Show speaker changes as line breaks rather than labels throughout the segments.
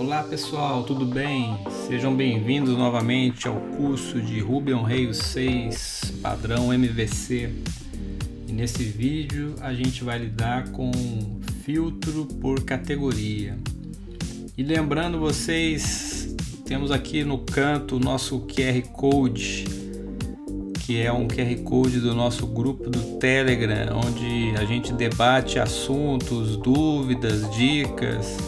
Olá pessoal, tudo bem? Sejam bem-vindos novamente ao curso de Ruby on Rails 6 padrão MVC. E nesse vídeo a gente vai lidar com filtro por categoria. E lembrando vocês, temos aqui no canto o nosso QR Code, que é um QR Code do nosso grupo do Telegram, onde a gente debate assuntos, dúvidas, dicas.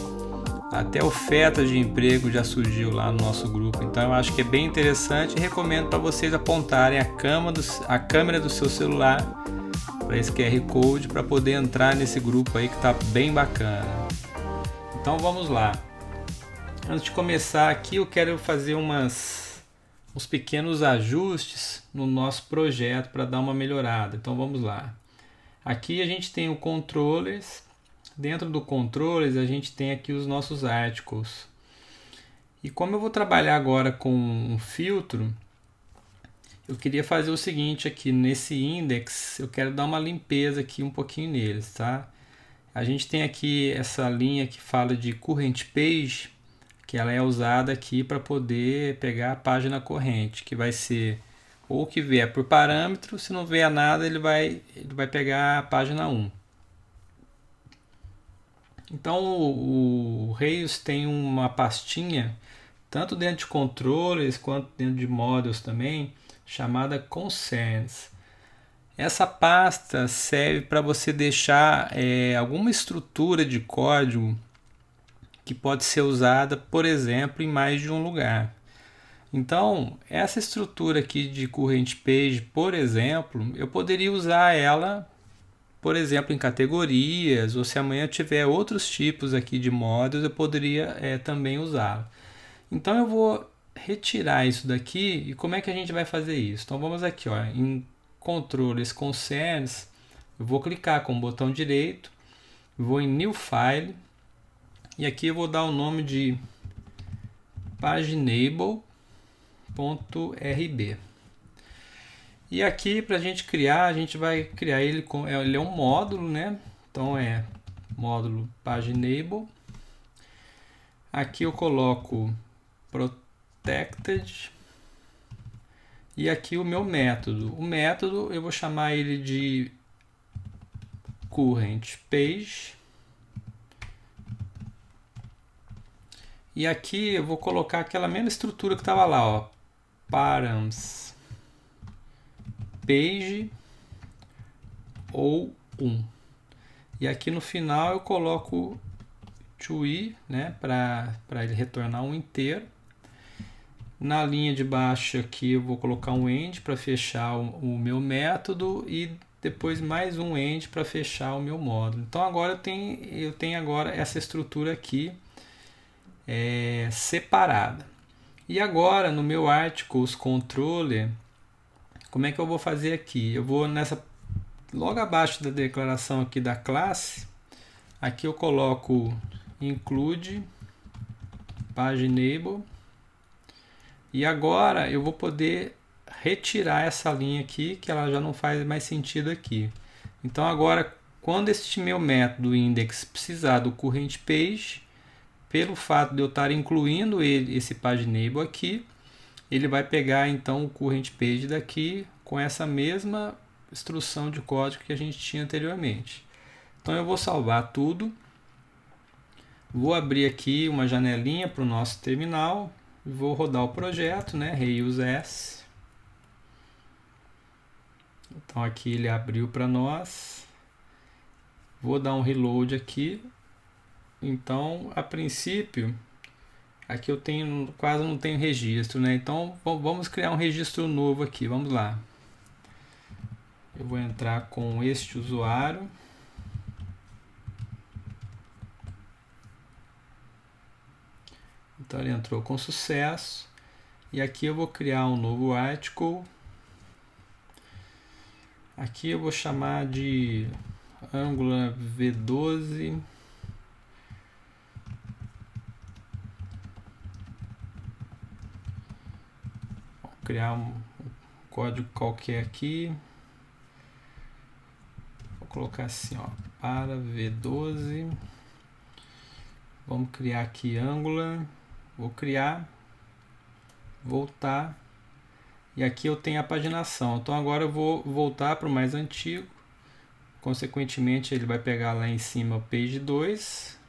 Até oferta de emprego já surgiu lá no nosso grupo, então eu acho que é bem interessante e recomendo para vocês apontarem a câmera do seu celular para esse QR Code para poder entrar nesse grupo aí que está bem bacana. Então vamos lá. Antes de começar aqui eu quero fazer uns pequenos ajustes no nosso projeto para dar uma melhorada. Então vamos lá. Aqui a gente tem o controllers. Dentro do controles a gente tem aqui os nossos articles. E como eu vou trabalhar agora com um filtro, eu queria fazer o seguinte aqui nesse index, eu quero dar uma limpeza aqui um pouquinho neles, tá? A gente tem aqui essa linha que fala de current page, que ela é usada aqui para poder pegar a página corrente, que vai ser ou que vier por parâmetro, se não vier nada ele vai pegar a página 1. Então o Rails tem uma pastinha, tanto dentro de controles quanto dentro de modules também, chamada Concerns. Essa pasta serve para você deixar alguma estrutura de código que pode ser usada, por exemplo, em mais de um lugar. Então, essa estrutura aqui de current page, por exemplo, eu poderia usar ela por exemplo, em categorias, ou se amanhã tiver outros tipos aqui de modos, eu poderia também usá-lo. Então eu vou retirar isso daqui e como é que a gente vai fazer isso? Então vamos aqui ó, em Controles Concerns, eu vou clicar com o botão direito, vou em New File e aqui eu vou dar o nome de paginable.rb. E aqui para a gente criar, a gente vai criar ele com ele é um módulo, né? Então é módulo paginable. Aqui eu coloco protected e aqui o meu método. O método eu vou chamar ele de current page. E aqui eu vou colocar aquela mesma estrutura que estava lá, ó, params page ou 1. E aqui no final eu coloco to i, né, para ele retornar um inteiro. Na linha de baixo aqui eu vou colocar um end para fechar o meu método e depois mais um end para fechar o meu módulo. Então agora eu tenho agora essa estrutura aqui separada. E agora no meu articles controller, como é que eu vou fazer aqui? Eu vou logo abaixo da declaração aqui da classe, aqui eu coloco include paginable e agora eu vou poder retirar essa linha aqui, que ela já não faz mais sentido aqui. Então agora, quando este meu método index precisar do current page, pelo fato de eu estar incluindo esse paginable aqui, ele vai pegar então o current page daqui com essa mesma instrução de código que a gente tinha anteriormente. Então eu vou salvar tudo, vou abrir aqui uma janelinha para o nosso terminal, vou rodar o projeto, né, Rails S. Então aqui ele abriu para nós, vou dar um reload aqui. Então a princípio aqui eu quase não tenho registro, né? Então vamos criar um registro novo aqui, vamos lá. Eu vou entrar com este usuário. Então ele entrou com sucesso. E aqui eu vou criar um novo article. Aqui eu vou chamar de Angular V12. Criar um código qualquer aqui, vou colocar assim ó, para V12 Vamos criar aqui Angular. Vou criar, voltar. E aqui eu tenho a paginação. Então agora eu vou voltar para o mais antigo. Consequentemente ele vai pegar lá em cima o page 2.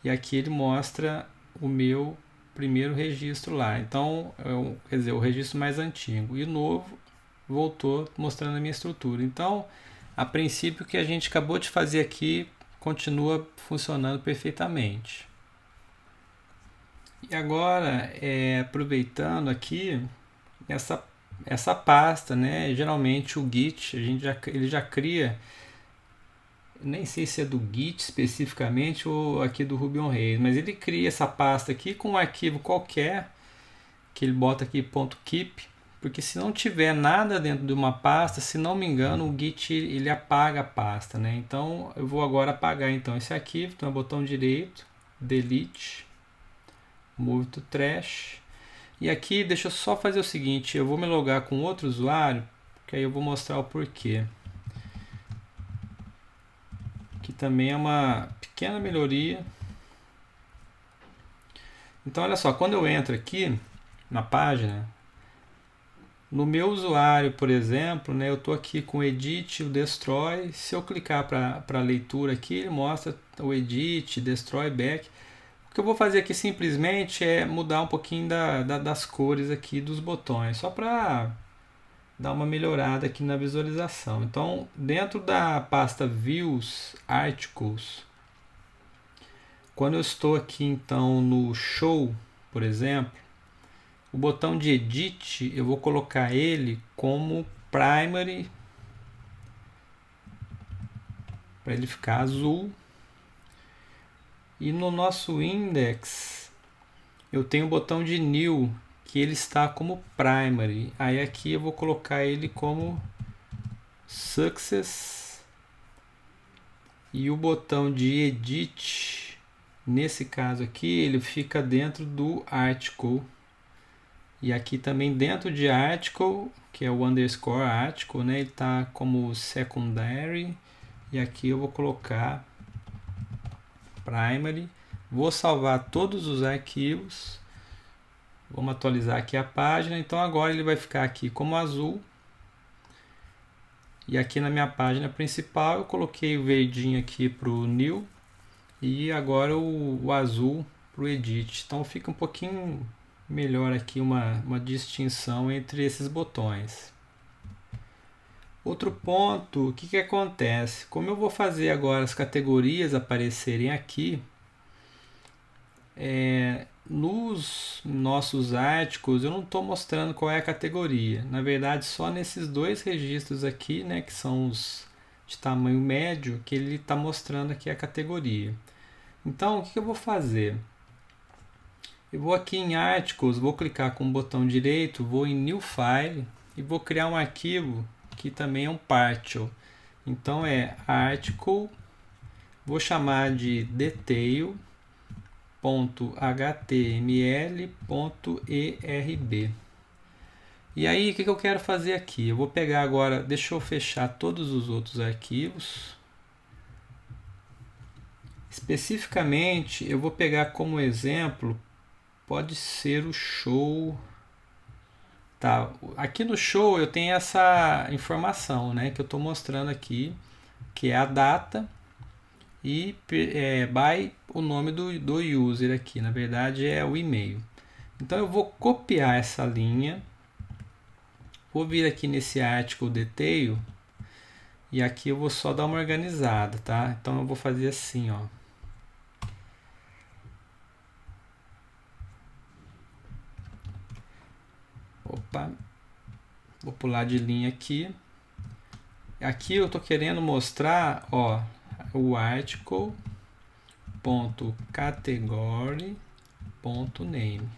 E aqui ele mostra o meu primeiro registro lá. Então, quer dizer, o registro mais antigo. E o novo voltou mostrando a minha estrutura. Então, a princípio, o que a gente acabou de fazer aqui continua funcionando perfeitamente. E agora, aproveitando aqui essa pasta, né? Geralmente o Git ele já cria, nem sei se é do Git especificamente ou aqui do Ruby on Rails, mas ele cria essa pasta aqui com um arquivo qualquer que ele bota aqui .keep, porque se não tiver nada dentro de uma pasta, se não me engano, o Git ele apaga a pasta, né? Então eu vou agora apagar então esse arquivo, então botão direito, delete, move to trash. E aqui deixa eu só fazer o seguinte, eu vou me logar com outro usuário, que aí eu vou mostrar o porquê. Que também é uma pequena melhoria. Então olha só, quando eu entro aqui na página, no meu usuário, por exemplo, né, eu estou aqui com o edit, o destroy. Se eu clicar para leitura aqui, ele mostra o edit, destroy, back. O que eu vou fazer aqui simplesmente é mudar um pouquinho das cores aqui dos botões, só para dar uma melhorada aqui na visualização. Então, dentro da pasta Views, Articles, quando eu estou aqui então no Show, por exemplo, o botão de Edit, eu vou colocar ele como Primary, para ele ficar azul. E no nosso Index, eu tenho o botão de New, que ele está como Primary. Aí aqui eu vou colocar ele como Success. E o botão de Edit, nesse caso aqui, ele fica dentro do Article. E aqui também dentro de Article, que é o underscore Article, né, ele está como Secondary. E aqui eu vou colocar Primary. Vou salvar todos os arquivos. Vamos atualizar aqui a página. Então agora ele vai ficar aqui como azul. E aqui na minha página principal eu coloquei o verdinho aqui para o New. E agora o azul para o Edit. Então fica um pouquinho melhor aqui uma distinção entre esses botões. Outro ponto, o que acontece? Como eu vou fazer agora as categorias aparecerem aqui, nos nossos artigos eu não estou mostrando qual é a categoria. Na verdade, só nesses dois registros aqui, né, que são os de tamanho médio, que ele está mostrando aqui a categoria. Então, o que eu vou fazer? Eu vou aqui em Articles, vou clicar com o botão direito, vou em New File e vou criar um arquivo que também é um partial. Então é article, vou chamar de detail.html.erb. E aí, o que eu quero fazer aqui? Eu vou pegar agora, deixa eu fechar todos os outros arquivos. Especificamente, eu vou pegar como exemplo, pode ser o show. Tá, aqui no show eu tenho essa informação, né, que eu estou mostrando aqui, que é a data e by o nome do user aqui, na verdade é o e-mail. Então eu vou copiar essa linha, vou vir aqui nesse article detail e aqui eu vou só dar uma organizada, tá? Então eu vou fazer assim, ó. Opa, vou pular de linha aqui. Aqui eu estou querendo mostrar, ó, o article.category.name.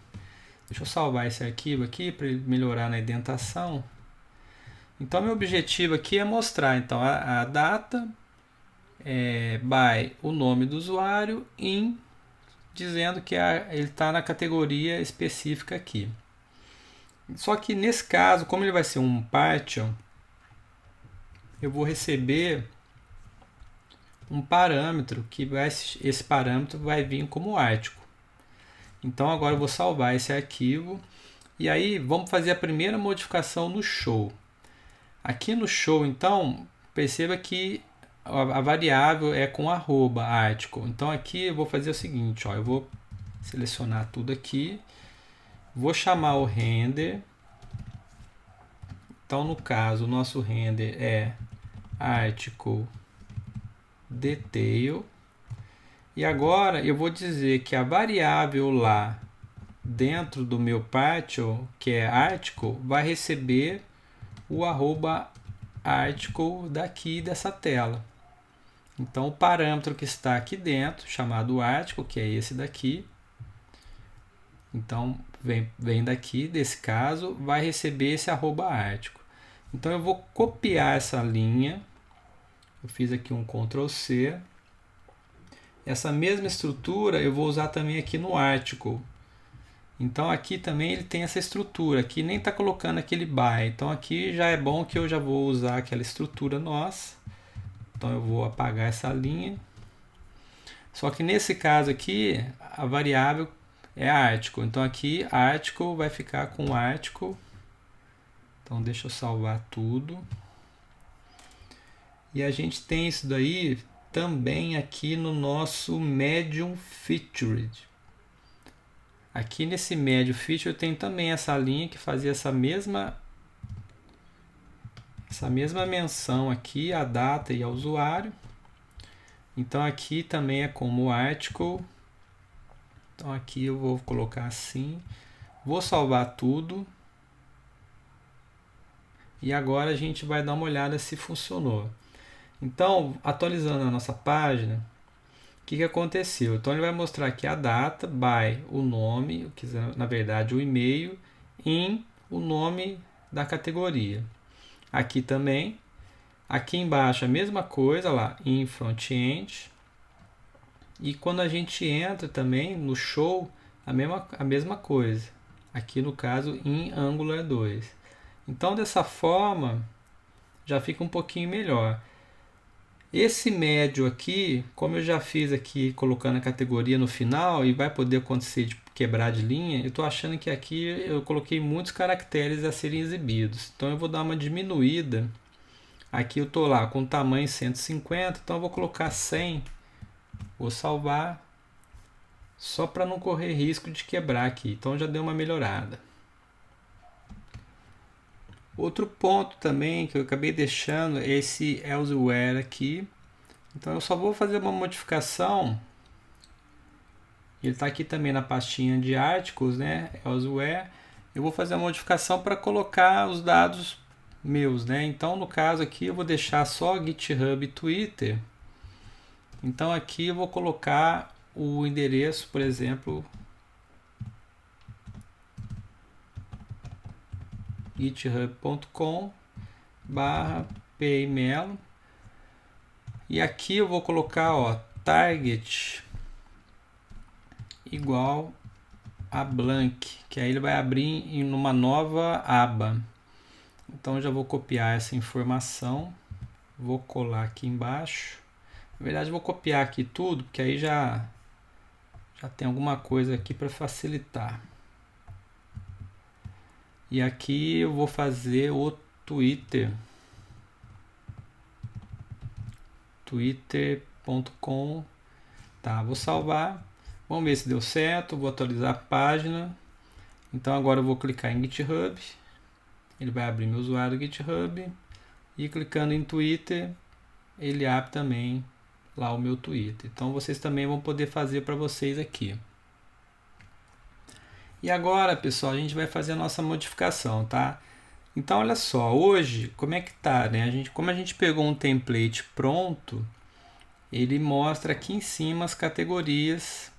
Deixa eu salvar esse arquivo aqui para ele melhorar na indentação. Então meu objetivo aqui é mostrar então a data by o nome do usuário in, dizendo que ele está na categoria específica aqui. Só que nesse caso, como ele vai ser um partial, eu vou receber um parâmetro esse parâmetro vai vir como article. Então agora eu vou salvar esse arquivo e aí vamos fazer a primeira modificação no show. Aqui no show, então, perceba que a variável é com @article. Então aqui eu vou fazer o seguinte, ó, eu vou selecionar tudo aqui, vou chamar o render. Então no caso o nosso render é article detail. E agora eu vou dizer que a variável lá dentro do meu partial, que é article, vai receber o @article daqui dessa tela. Então o parâmetro que está aqui dentro, chamado article, que é esse daqui, então vem daqui, desse caso, vai receber esse @article. Então eu vou copiar essa linha, eu fiz aqui um Ctrl C. Essa mesma estrutura eu vou usar também aqui no article. Então aqui também ele tem essa estrutura, aqui nem está colocando aquele by, então aqui já é bom que eu já vou usar aquela estrutura nossa. Então eu vou apagar essa linha. Só que nesse caso aqui a variável é article, então aqui article vai ficar com article. Então deixa eu salvar tudo. E a gente tem isso daí também aqui no nosso Medium Featured. Aqui nesse Medium Feature tem também essa linha que fazia essa mesma menção aqui, a data e ao usuário. Então aqui também é como article. Então aqui eu vou colocar assim. Vou salvar tudo. E agora a gente vai dar uma olhada se funcionou. Então, atualizando a nossa página, o que aconteceu? Então ele vai mostrar aqui a data, by o nome, que na verdade o e-mail, in o nome da categoria. Aqui também, aqui embaixo a mesma coisa, lá in front-end. E quando a gente entra também no show, a mesma coisa. Aqui no caso in Angular 2. Então dessa forma já fica um pouquinho melhor. Esse médio aqui, como eu já fiz aqui colocando a categoria no final e vai poder acontecer de quebrar de linha, eu estou achando que aqui eu coloquei muitos caracteres a serem exibidos. Então eu vou dar uma diminuída. Aqui eu estou lá com tamanho 150, então eu vou colocar 100. Vou salvar, só para não correr risco de quebrar aqui. Então já deu uma melhorada. Outro ponto também que eu acabei deixando é esse elsewhere aqui. Então eu só vou fazer uma modificação. Ele está aqui também na pastinha de articles, né? Elsewhere. Eu vou fazer a modificação para colocar os dados meus, né? Então no caso aqui eu vou deixar só GitHub e Twitter. Então aqui eu vou colocar o endereço, por exemplo, github.com/pmelo, e aqui eu vou colocar, ó, target igual a blank, que aí ele vai abrir em uma nova aba. Então eu já vou copiar essa informação, vou colar aqui embaixo. Na verdade eu vou copiar aqui tudo, porque aí já tem alguma coisa aqui para facilitar. E aqui eu vou fazer o Twitter. Twitter.com. Tá, vou salvar. Vamos ver se deu certo. Vou atualizar a página. Então agora eu vou clicar em GitHub. Ele vai abrir meu usuário do GitHub. E clicando em Twitter, ele abre também lá o meu Twitter. Então vocês também vão poder fazer para vocês aqui. E agora, pessoal, a gente vai fazer a nossa modificação, tá? Então, olha só, hoje, como é que tá, né? Como a gente pegou um template pronto, ele mostra aqui em cima as categorias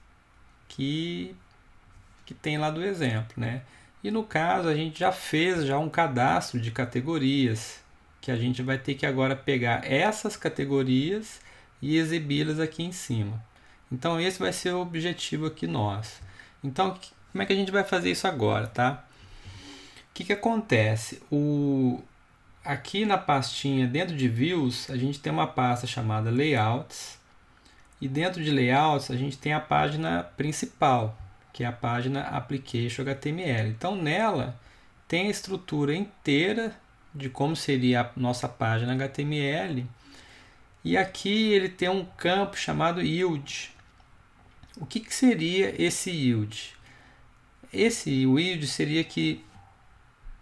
que tem lá do exemplo, né? E no caso, a gente já fez um cadastro de categorias, que a gente vai ter que agora pegar essas categorias e exibi-las aqui em cima. Então, esse vai ser o objetivo aqui nosso. Então, como é que a gente vai fazer isso agora, tá? O que acontece? Aqui na pastinha dentro de Views, a gente tem uma pasta chamada Layouts. E dentro de Layouts a gente tem a página principal, que é a página Application HTML. Então nela tem a estrutura inteira de como seria a nossa página HTML. E aqui ele tem um campo chamado Yield. O que seria esse Yield? Esse Yield seria que,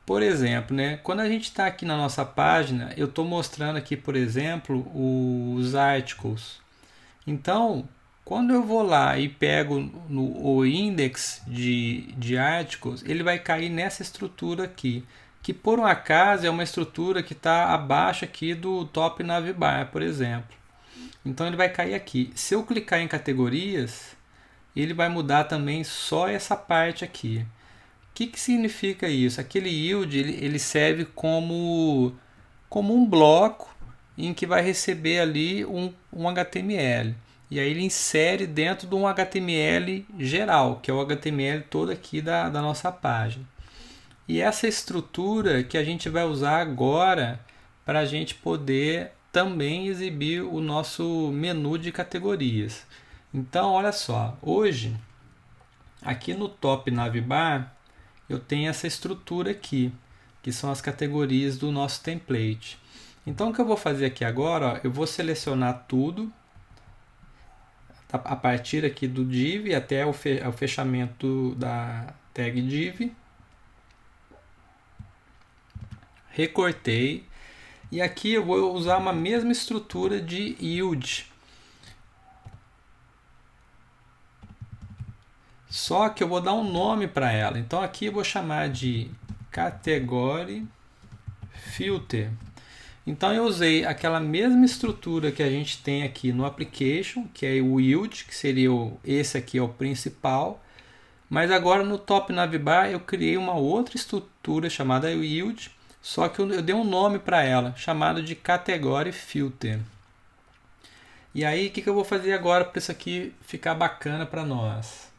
por exemplo, quando a gente está aqui na nossa página, eu estou mostrando aqui, por exemplo, os articles. Então, quando eu vou lá e pego o index de articles, ele vai cair nessa estrutura aqui, que por um acaso é uma estrutura que está abaixo aqui do top navbar, por exemplo. Então ele vai cair aqui. Se eu clicar em categorias, ele vai mudar também só essa parte aqui. O que significa isso? Aquele yield ele serve como um bloco em que vai receber ali um HTML. E aí ele insere dentro de um HTML geral, que é o HTML todo aqui da nossa página. E essa estrutura que a gente vai usar agora para a gente poder também exibir o nosso menu de categorias. Então, olha só, hoje, aqui no top navbar, eu tenho essa estrutura aqui, que são as categorias do nosso template. Então, o que eu vou fazer aqui agora, ó, eu vou selecionar tudo, a partir aqui do div até o fechamento da tag div. Recortei. E aqui eu vou usar uma mesma estrutura de yield. Só que eu vou dar um nome para ela. Então aqui eu vou chamar de category filter. Então eu usei aquela mesma estrutura que a gente tem aqui no application, que é o yield, que seria esse aqui é o principal. Mas agora no top navbar eu criei uma outra estrutura chamada yield, só que eu dei um nome para ela, chamado de category filter. E aí o que eu vou fazer agora para isso aqui ficar bacana para nós?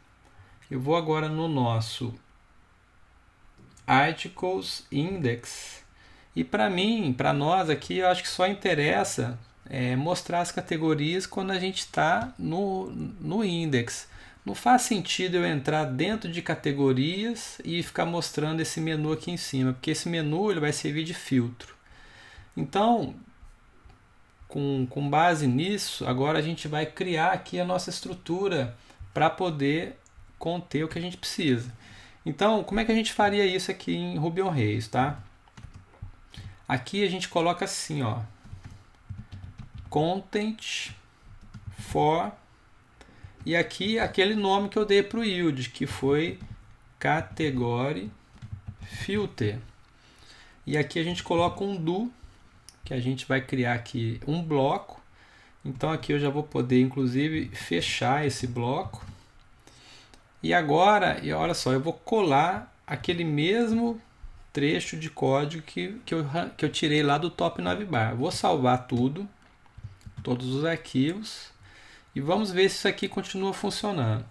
Eu vou agora no nosso articles index. E para nós aqui, eu acho que só interessa mostrar as categorias quando a gente está no index. Não faz sentido eu entrar dentro de categorias e ficar mostrando esse menu aqui em cima, porque esse menu ele vai servir de filtro. Então, com base nisso, agora a gente vai criar aqui a nossa estrutura para poder conter o que a gente precisa. Então, como é que a gente faria isso aqui em Ruby on Rails, tá? Aqui a gente coloca assim, ó, content for, e aqui aquele nome que eu dei para o yield, que foi category filter. E aqui a gente coloca um do, que a gente vai criar aqui um bloco. Então aqui eu já vou poder inclusive fechar esse bloco. E agora, olha só, eu vou colar aquele mesmo trecho de código que eu tirei lá do top navbar. Vou salvar tudo, todos os arquivos, e vamos ver se isso aqui continua funcionando.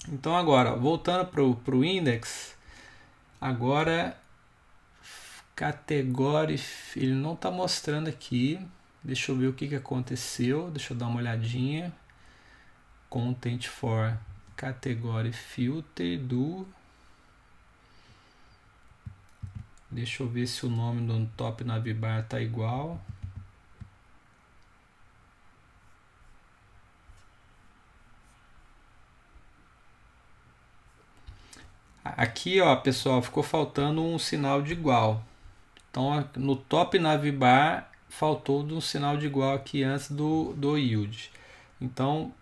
Então agora, voltando para o index, agora category, ele não está mostrando aqui. Deixa eu ver o que aconteceu, deixa eu dar uma olhadinha. Content for category filter do... Deixa eu ver se o nome do top navbar está igual. Aqui, ó, pessoal, ficou faltando um sinal de igual. Então, no top navbar faltou um sinal de igual aqui antes do yield. Então,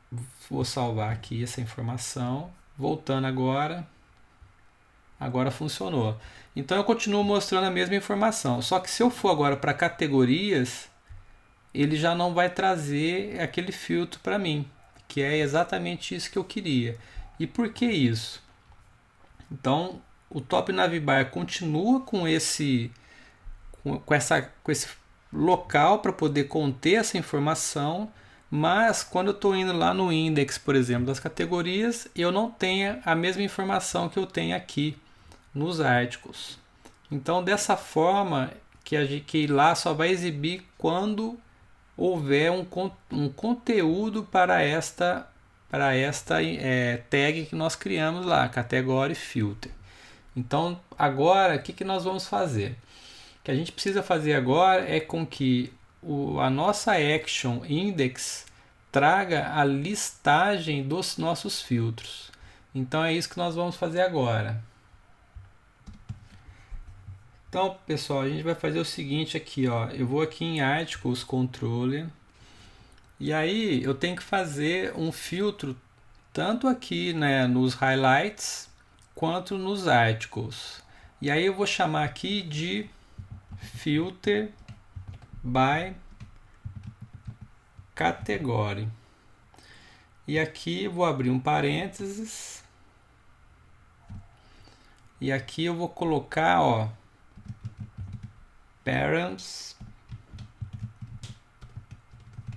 vou salvar aqui essa informação. Voltando agora funcionou. Então eu continuo mostrando a mesma informação, só que se eu for agora para categorias, ele já não vai trazer aquele filtro para mim, que é exatamente isso que eu queria. E por que isso? Então o top navbar continua com esse local para poder conter essa informação, mas quando eu estou indo lá no index, por exemplo, das categorias, eu não tenho a mesma informação que eu tenho aqui nos artigos. Então, dessa forma, que lá só vai exibir quando houver um conteúdo para esta tag que nós criamos lá, category filter. Então agora o que nós vamos fazer? O que a gente precisa fazer agora é com que a nossa action index traga a listagem dos nossos filtros. Então é isso que nós vamos fazer agora. Então, pessoal, a gente vai fazer o seguinte aqui, ó. Eu vou aqui em Articles Controller e aí eu tenho que fazer um filtro tanto aqui, né, nos highlights quanto nos articles. E aí eu vou chamar aqui de filter by category. E aqui eu vou abrir um parênteses. E aqui eu vou colocar, ó, params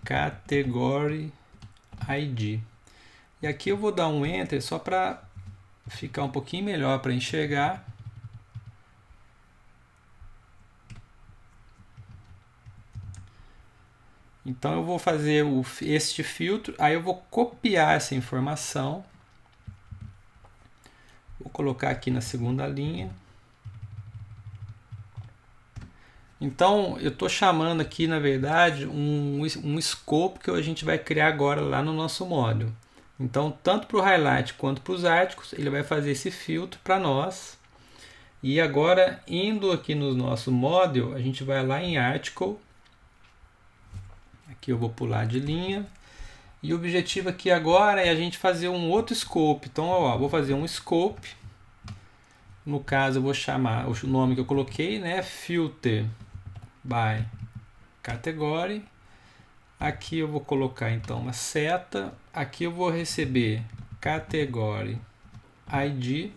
category ID. E aqui eu vou dar um enter só para ficar um pouquinho melhor para enxergar. Então eu vou fazer este filtro, aí eu vou copiar essa informação. Vou colocar aqui na segunda linha. Então eu estou chamando aqui, na verdade, um scope que a gente vai criar agora lá no nosso módulo. Então, tanto para o highlight quanto para os artigos, ele vai fazer esse filtro para nós. E agora, indo aqui no nosso módulo, a gente vai lá em Article. Aqui eu vou pular de linha. E o objetivo aqui agora é a gente fazer um outro scope. Então, ó, vou fazer um scope. No caso, eu vou chamar o nome que eu coloquei, né? Filter by category. Aqui eu vou colocar então uma seta. Aqui eu vou receber category ID.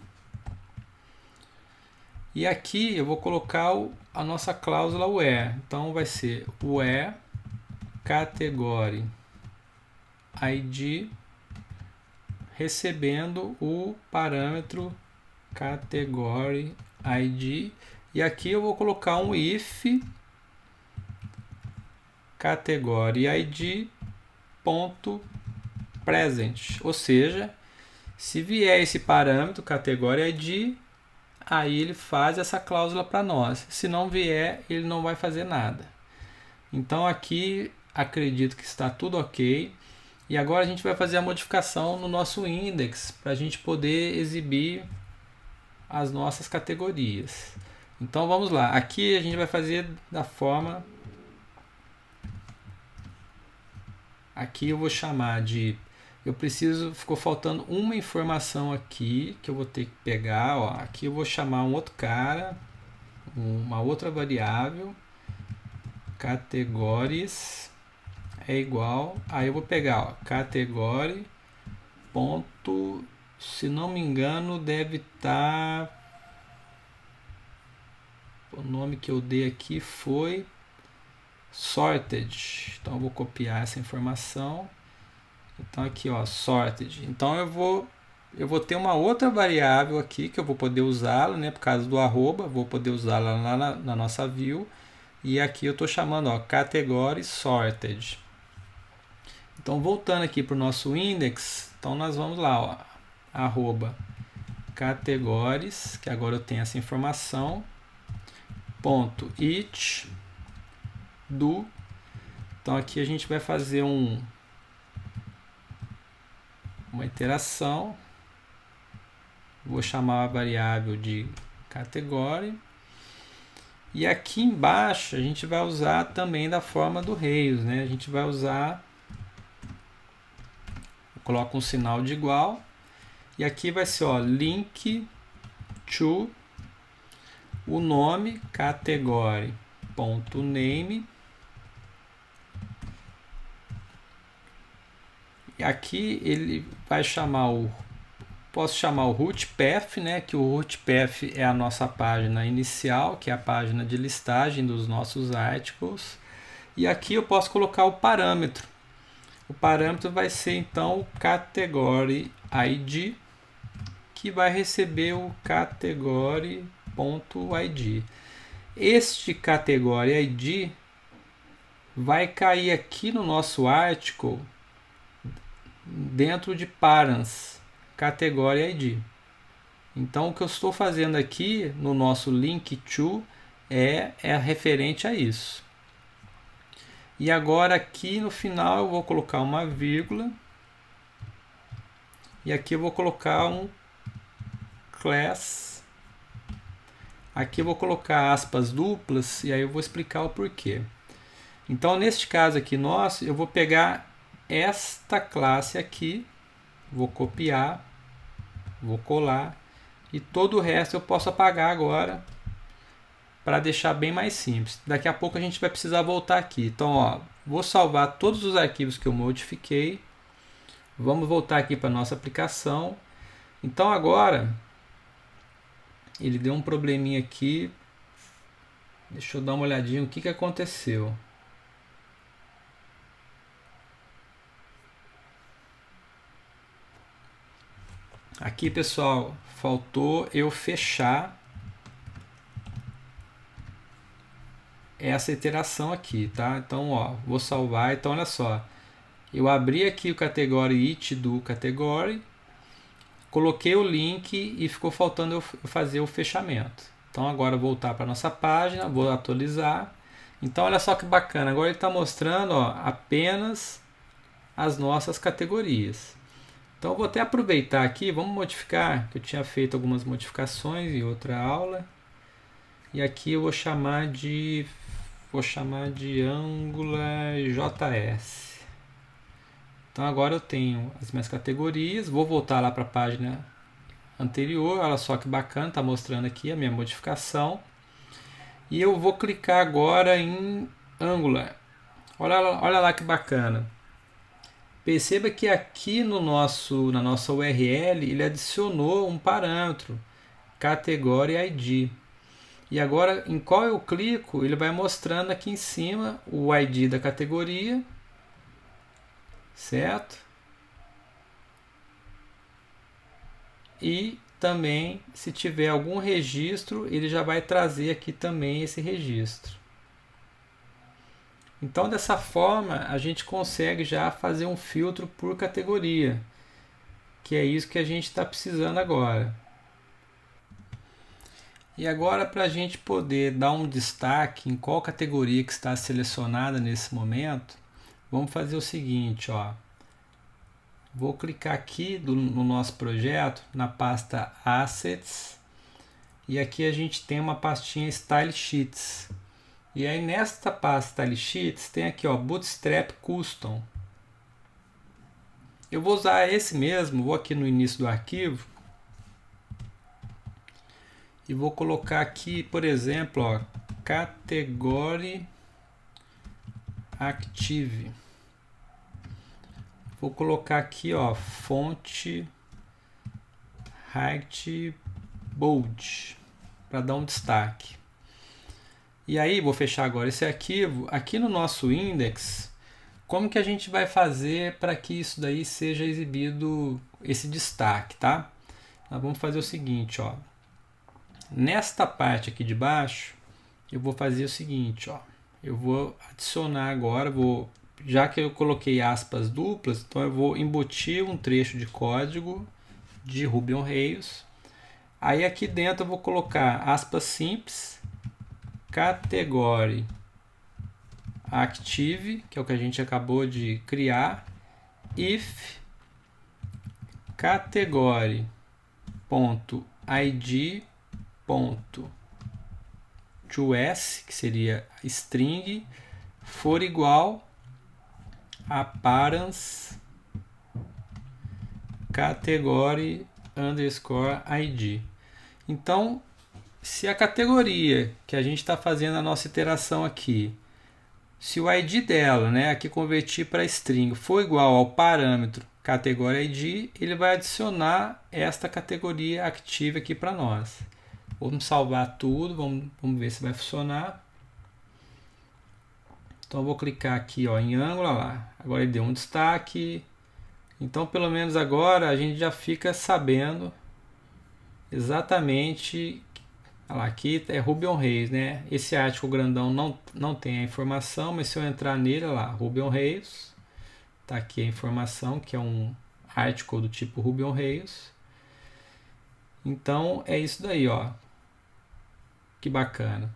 E aqui eu vou colocar a nossa cláusula where. Então vai ser where category ID recebendo o parâmetro category ID. E aqui eu vou colocar um if category ID ponto present, ou seja, se vier esse parâmetro category ID, aí ele faz essa cláusula para nós. Se não vier, ele não vai fazer nada. Então aqui acredito que está tudo ok. E agora a gente vai fazer a modificação no nosso index para a gente poder exibir as nossas categorias. Então vamos lá. Aqui a gente vai fazer da forma. Aqui eu vou chamar de... ficou faltando uma informação aqui que eu vou ter que pegar. Ó. Aqui eu vou chamar um outro cara, uma outra variável, categories é igual. Aí eu vou pegar, ó, category ponto, se não me engano, deve estar... o nome que eu dei aqui foi sorted. Então eu vou copiar essa informação. Então aqui, ó, sorted. Então eu vou ter uma outra variável aqui que eu vou poder usá-la, né, por causa do arroba, vou poder usá-la lá na nossa view. E aqui eu estou chamando, ó, category sorted. Então voltando aqui para o nosso index, então nós vamos lá, ó, arroba categories, que agora eu tenho essa informação, ponto it do. Então aqui a gente vai fazer uma iteração. Vou chamar a variável de category. E aqui embaixo a gente vai usar também da forma do Rails, né? A gente vai usar, eu coloco um sinal de igual. E aqui vai ser, ó, link to o nome category.name. E aqui ele vai chamar posso chamar o root path, né, que o root path é a nossa página inicial, que é a página de listagem dos nossos articles. E aqui eu posso colocar o parâmetro. O parâmetro vai ser então o category ID, que vai receber o category.id. Este category ID vai cair aqui no nosso article dentro de params, category ID. Então o que eu estou fazendo aqui no nosso link to é referente a isso. E agora aqui no final eu vou colocar uma vírgula. E aqui eu vou colocar um class. Aqui eu vou colocar aspas duplas e aí eu vou explicar o porquê. Então neste caso aqui nosso, eu vou pegar esta classe aqui, vou copiar, vou colar e todo o resto eu posso apagar agora para deixar bem mais simples. Daqui a pouco a gente vai precisar voltar aqui. Então, ó, vou salvar todos os arquivos que eu modifiquei. Vamos voltar aqui para a nossa aplicação. Então agora, ele deu um probleminha aqui. Deixa eu dar uma olhadinha o que aconteceu. Aqui, pessoal, faltou eu fechar essa iteração aqui, tá? Então, ó, vou salvar. Então, olha só. Eu abri aqui o category it do category, coloquei o link e ficou faltando eu fazer o fechamento. Então, agora eu vou voltar para a nossa página, vou atualizar. Então, olha só que bacana. Agora ele está mostrando, ó, apenas as nossas categorias. Então, eu vou até aproveitar aqui, vamos modificar, que eu tinha feito algumas modificações em outra aula. E aqui eu vou chamar de Angular JS. Então, agora eu tenho as minhas categorias. Vou voltar lá para a página anterior. Olha só que bacana, está mostrando aqui a minha modificação. E eu vou clicar agora em Angular. Olha lá que bacana. Perceba que aqui na nossa URL ele adicionou um parâmetro, category ID. E agora, em qual eu clico, ele vai mostrando aqui em cima o ID da categoria, certo? E também, se tiver algum registro, ele já vai trazer aqui também esse registro. Então, dessa forma, a gente consegue já fazer um filtro por categoria, que é isso que a gente está precisando agora. E agora, para a gente poder dar um destaque em qual categoria que está selecionada nesse momento, vamos fazer o seguinte, ó. Vou clicar aqui no nosso projeto, na pasta Assets, e aqui a gente tem uma pastinha Style Sheets. E aí nesta pasta Style Sheets tem aqui, ó, Bootstrap Custom. Eu vou usar esse mesmo, vou aqui no início do arquivo e vou colocar aqui, por exemplo, ó, Category Active. Vou colocar aqui, ó, fonte height bold para dar um destaque. E aí, vou fechar agora esse arquivo. Aqui no nosso index, como que a gente vai fazer para que isso daí seja exibido, esse destaque, tá? Nós vamos fazer o seguinte, ó. Nesta parte aqui de baixo, eu vou fazer o seguinte, ó. Eu vou adicionar agora, já que eu coloquei aspas duplas, então eu vou embutir um trecho de código de Ruby on Rails. Aí aqui dentro eu vou colocar aspas simples, category active, que é o que a gente acabou de criar, if category ponto id ponto toS, que seria string, for igual a params category underscore id. Então, se a categoria que a gente está fazendo a nossa iteração aqui, se o ID dela, né, aqui convertir para string, for igual ao parâmetro category ID, ele vai adicionar esta categoria active aqui para nós. Vamos salvar tudo, vamos ver se vai funcionar. Então eu vou clicar aqui, ó, em Angular lá. Agora ele deu um destaque. Então pelo menos agora a gente já fica sabendo exatamente Olha lá, aqui é Ruby on Rails, né? Esse artigo grandão não tem a informação, mas se eu entrar nele, olha lá, Ruby on Rails, tá aqui a informação, que é um artigo do tipo Ruby on Rails. Então é isso daí, ó. Que bacana.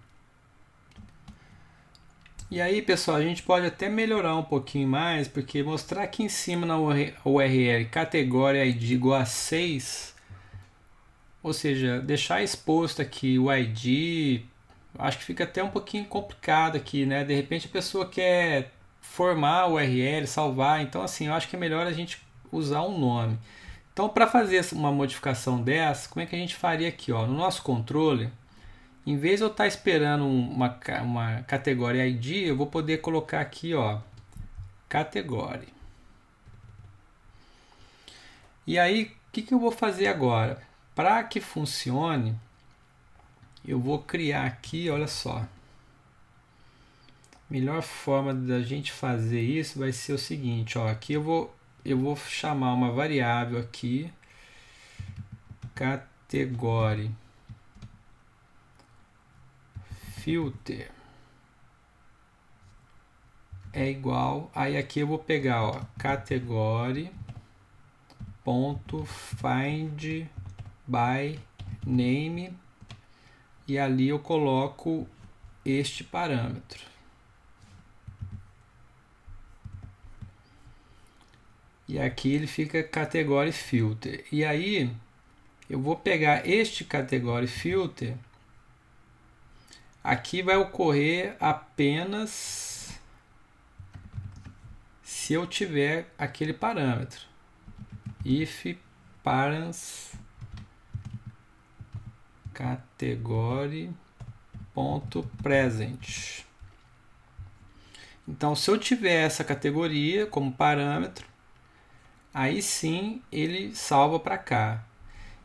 E aí, pessoal, a gente pode até melhorar um pouquinho mais, porque mostrar aqui em cima na URL categoria ID igual a 6, ou seja, deixar exposto aqui o ID, acho que fica até um pouquinho complicado aqui, né? De repente a pessoa quer formar o URL, salvar, então assim, eu acho que é melhor a gente usar um nome. Então, para fazer uma modificação dessa, como é que a gente faria aqui, ó? No nosso controle, em vez de eu estar esperando uma categoria ID, eu vou poder colocar aqui, ó, category. E aí, o que eu vou fazer agora? Para que funcione, eu vou criar aqui, olha só. Melhor forma da gente fazer isso vai ser o seguinte, ó, aqui eu vou chamar uma variável aqui, category filter é igual, aí aqui eu vou pegar, ó, category ponto find by name, e ali eu coloco este parâmetro. E aqui ele fica category filter. E aí eu vou pegar este category filter. Aqui vai ocorrer apenas se eu tiver aquele parâmetro. If params category.present. Então, se eu tiver essa categoria como parâmetro, aí sim ele salva para cá.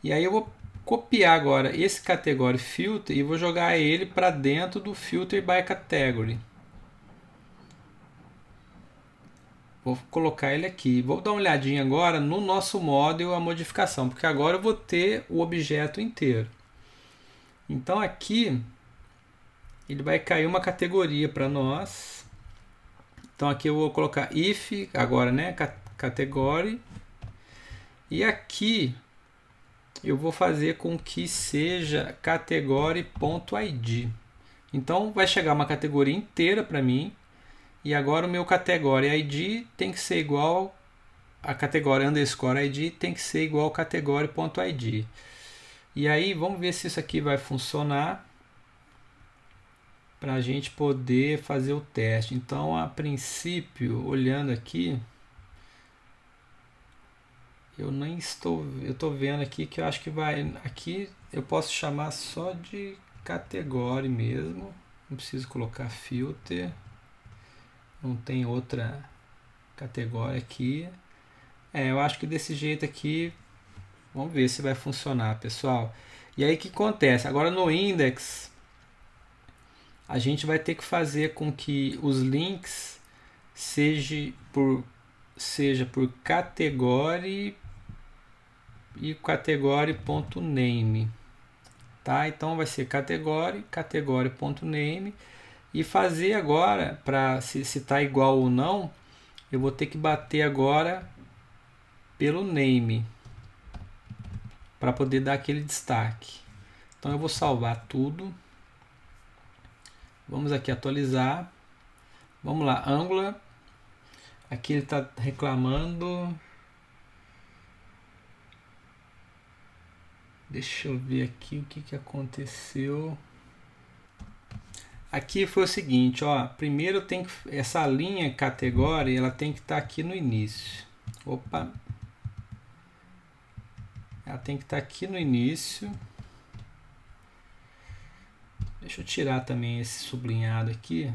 E aí eu vou copiar agora esse category filter e vou jogar ele para dentro do filter by category. Vou colocar ele aqui. Vou dar uma olhadinha agora no nosso model a modificação, porque agora eu vou ter o objeto inteiro. Então aqui ele vai cair uma categoria para nós. Então aqui eu vou colocar if agora, né, category. E aqui eu vou fazer com que seja category.id. Então vai chegar uma categoria inteira para mim. E agora o meu category ID tem que ser igual a categoria underscore ID tem que ser igual category.id. E aí vamos ver se isso aqui vai funcionar para a gente poder fazer o teste. Então, a princípio, olhando aqui, eu estou vendo aqui que eu acho que vai, aqui eu posso chamar só de category mesmo, não preciso colocar filter, não tem outra categoria aqui. Eu acho que desse jeito aqui, vamos ver se vai funcionar, pessoal. E aí o que acontece? Agora no index, a gente vai ter que fazer com que os links seja por category e category.name, tá? Então vai ser category.name, e fazer agora para se está igual ou não, eu vou ter que bater agora pelo name para poder dar aquele destaque. Então eu vou salvar tudo. Vamos aqui atualizar. Vamos lá, Angular. Aqui ele está reclamando. Deixa eu ver aqui o que aconteceu. Aqui foi o seguinte, ó. Primeiro tem que essa linha categoria, ela tem que estar aqui no início. Opa. Ela tem que estar aqui no início. Deixa eu tirar também esse sublinhado aqui.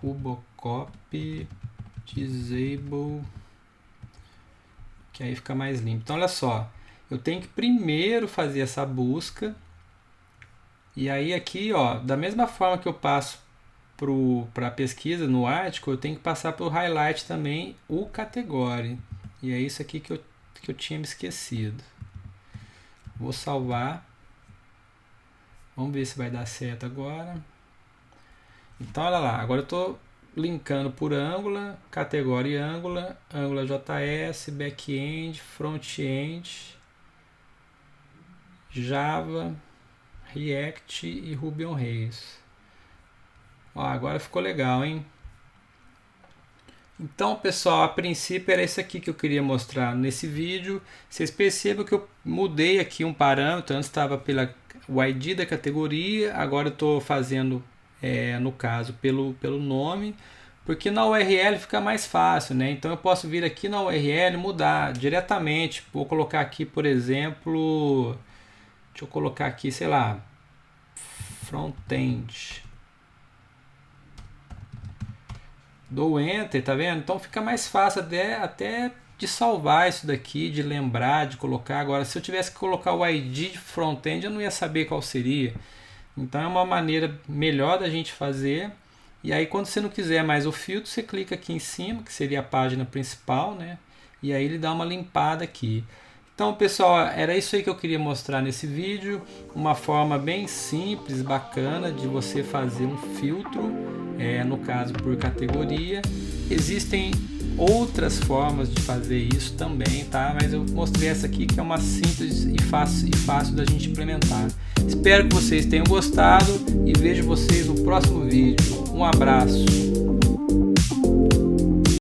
Rubocop disable, que aí fica mais limpo. Então olha só, eu tenho que primeiro fazer essa busca E aí aqui, ó, da mesma forma que eu passo para a pesquisa no article, eu tenho que passar para o highlight também o category. E é isso aqui que eu tinha me esquecido. Vou salvar. Vamos ver se vai dar certo agora. Então, olha lá. Agora eu estou linkando por Angular, categoria Angular, AngularJS, back-end, front-end, Java, React e Ruby on Rails. Ó, agora ficou legal, hein? Então, pessoal, a princípio era isso aqui que eu queria mostrar nesse vídeo. Vocês percebam que eu mudei aqui um parâmetro. Antes estava pela o ID da categoria, agora eu estou fazendo, no caso, pelo nome, porque na URL fica mais fácil, né? Então eu posso vir aqui na URL e mudar diretamente. Vou colocar aqui, por exemplo, deixa eu colocar aqui, sei lá, front-end. Dou Enter, tá vendo? Então fica mais fácil até de salvar isso daqui, de lembrar, de colocar. Agora, se eu tivesse que colocar o ID de front-end, eu não ia saber qual seria. Então é uma maneira melhor da gente fazer. E aí quando você não quiser mais o filtro, você clica aqui em cima, que seria a página principal, né? E aí ele dá uma limpada aqui. Então, pessoal, era isso aí que eu queria mostrar nesse vídeo. Uma forma bem simples, bacana de você fazer um filtro, no caso por categoria. Existem outras formas de fazer isso também, tá? Mas eu mostrei essa aqui que é uma simples e fácil da gente implementar. Espero que vocês tenham gostado e vejo vocês no próximo vídeo. Um abraço!